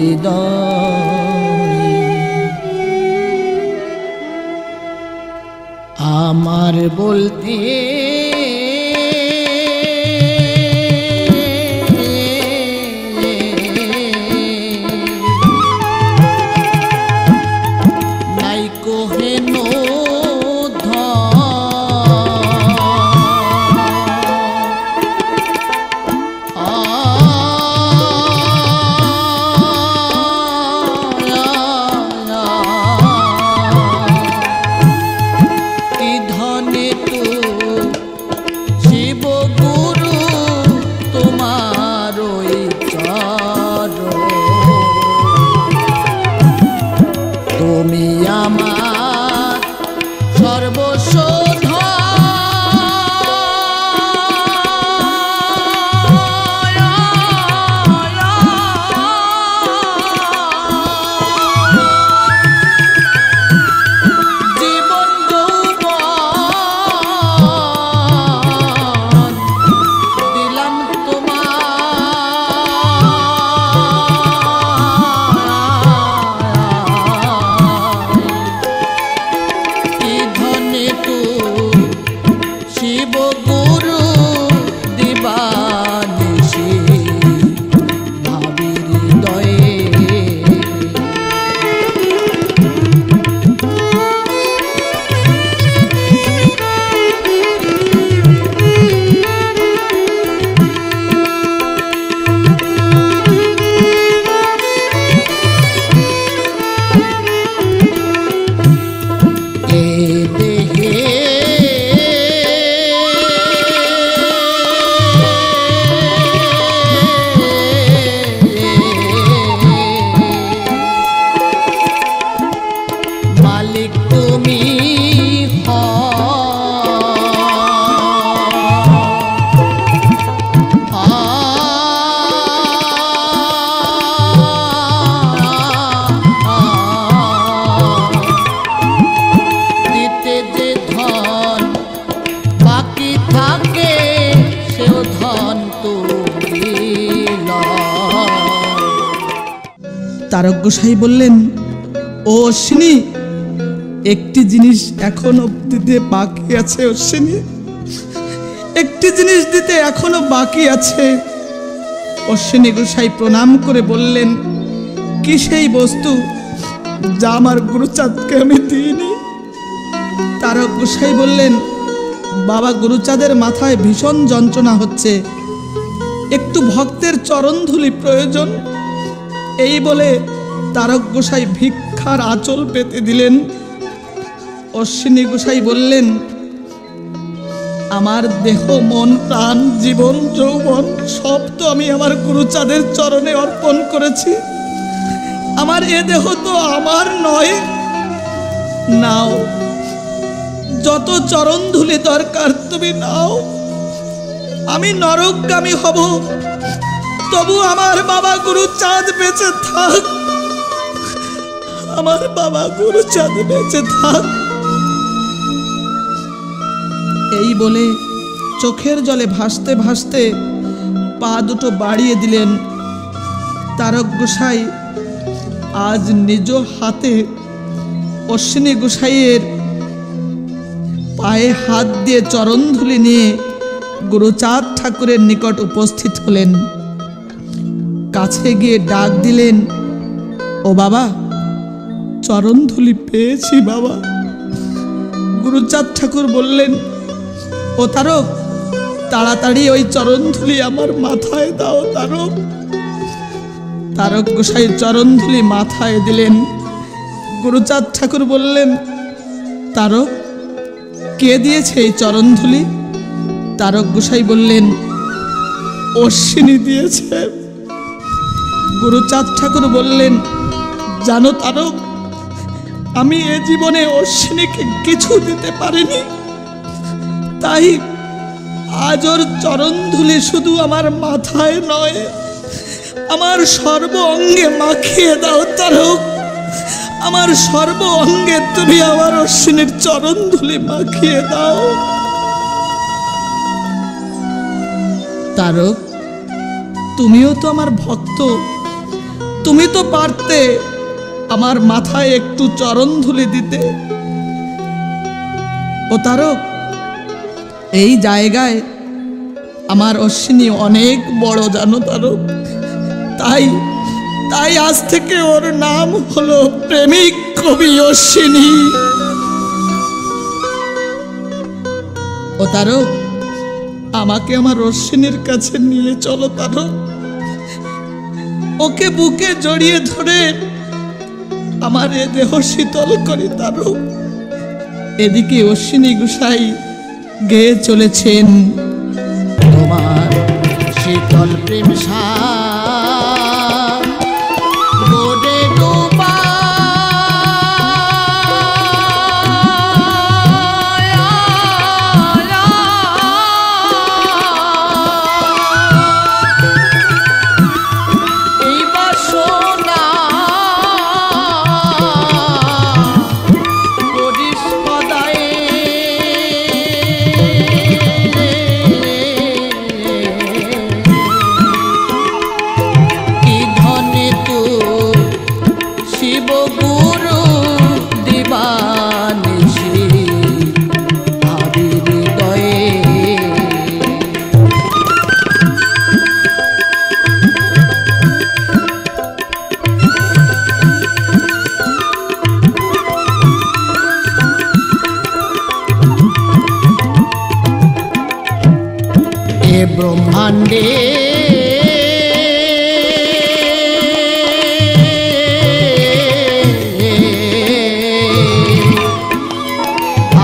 আমার বলতে তারক গোসাই বললেন, ও অশ্বিনী, একটি জিনিস এখনো দিতে বাকি আছে। অশ্বিনী, একটি জিনিস দিতে এখনো বাকি আছে। অশ্বিনী গোসাই প্রণাম করে বললেন, কি সেই বস্তু যা আমার গুরুচাঁদকে আমি দিইনি? তারক গোসাই বললেন, বাবা, গুরুচাঁদের মাথায় ভীষণ যন্ত্রণা হচ্ছে, একটু ভক্তের চরণধুলি প্রয়োজন। এই বলে তারক গোসাই ভিক্ষার আঁচল পেতে দিলেন। অশ্বিনী গোসাই বললেন, আমার দেহ, মন, প্রাণ, জীবন, যৌবন সব তো আমি আমার গুরুচাঁদের চরণে অর্পণ করেছি। আমার এ দেহ তো আমার নয়। নাও, যত চরণধুলি দরকার তুমি নাও। আমি নরকগামী হব, তবু আমার বাবা গুরুচাঁদ বেঁচে থাক। আমার বাবা গুরুচাঁদ বেঁচে থাক। এই বলে চোখের জলে ভাসতে ভাসতে পা দুটো বাড়িয়ে দিলেন। তারক গোসাই আজ নিজ হাতে অশ্বিনী গোসাইয়ের পায়ে হাত দিয়ে চরণধুলি নিয়ে গুরুচাঁদ ঠাকুরের নিকট উপস্থিত হলেন। কাছে গিয়ে ডাক দিলেন, ও বাবা, চরণধুলি পেয়েছি বাবা। গুরুচাঁদ ঠাকুর বললেন, ও তারক, তাড়াতাড়ি ওই চরণধুলি আমার মাথায় দাও তারক। তারক গোসাই চরণধুলি মাথায় দিলেন। গুরুচাঁদ ঠাকুর বললেন, তারক, কে দিয়েছে এই চরণধুলি? তারক গোসাই বললেন, অশ্বিনী দিয়েছে। গুরুচাঁদ ঠাকুর বললেন, জানো তারক, আমি এ জীবনে অশ্বিনীকে কিছু দিতে পারিনি, তাই আজ ওর চরণধুলি শুধু আমার মাথায় নয়, আমার সর্ব অঙ্গে মাখিয়ে দাও তারক। আমার সর্ব অঙ্গে তুমি আমার অশ্বিনীর চরণধুলি মাখিয়ে দাও। তারক, তুমিও তো আমার ভক্ত, তুমি তো পারতে আমার মাথায় একটু চরণধুলি দিতে। ও তারক, এই জায়গায় আমার অশ্বিনী অনেক বড়, জানো তারক, তাই তাই আজ থেকে ওর নাম হলো প্রেমিক কবি অশ্বিনী। ও তারক, আমাকে আমার অশ্বিনীর কাছে নিয়ে চলো তারক। ওকে বুকে জড়িয়ে ধরে আমার এ দেহ শীতল করি তারক। এদিকে অশ্বিনী গোসাই গেয়ে চলেছেন, তোমার শীতল প্রেম সার গোরে ডোবা এই বাসনা করিস সদাই। কি ধনে তো শিব গুরু দিবানিশি ভাবি হৃদয়ে। এ ব্রহ্মাণ্ডে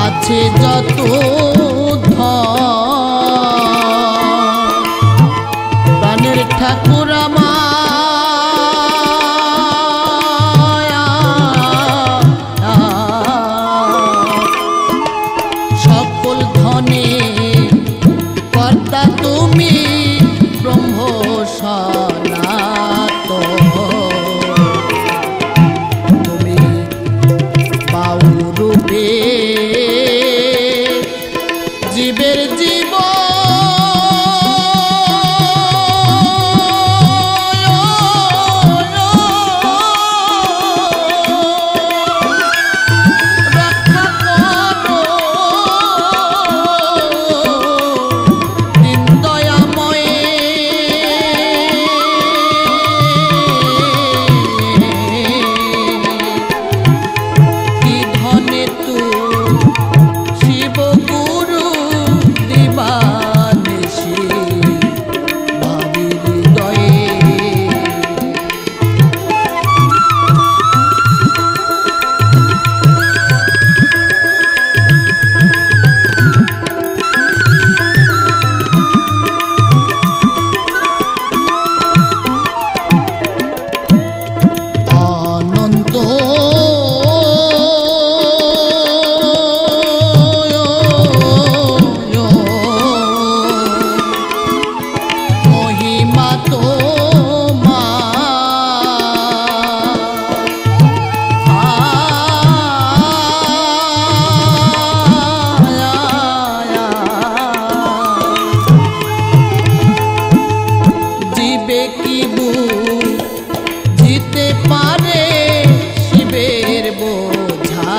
আছে যত প্রাণের ঠাকুর সকল ধনে কর্তা তুমি ব্রহ্ম নিতে পারে শিবের বোঝা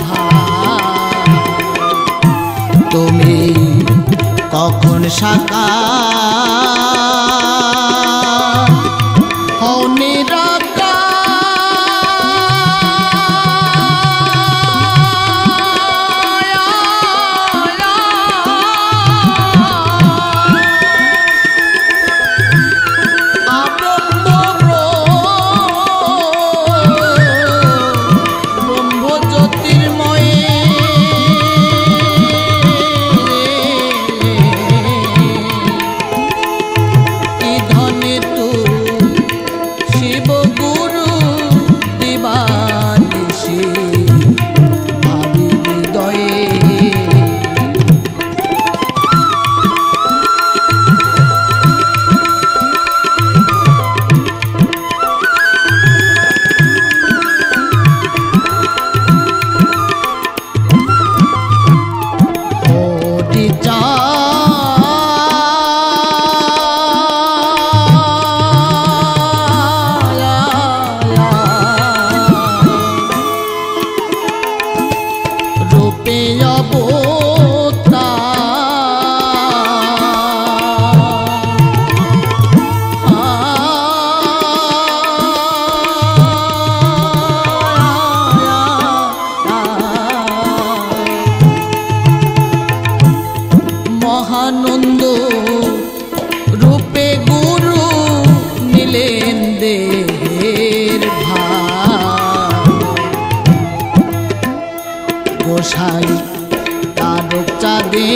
ভার। তুমি কখন সাকার হও নিরাকার। মহানন্দ রূপে গুরু নিলেন দেহের ভার। গোসাই তারক চাঁদে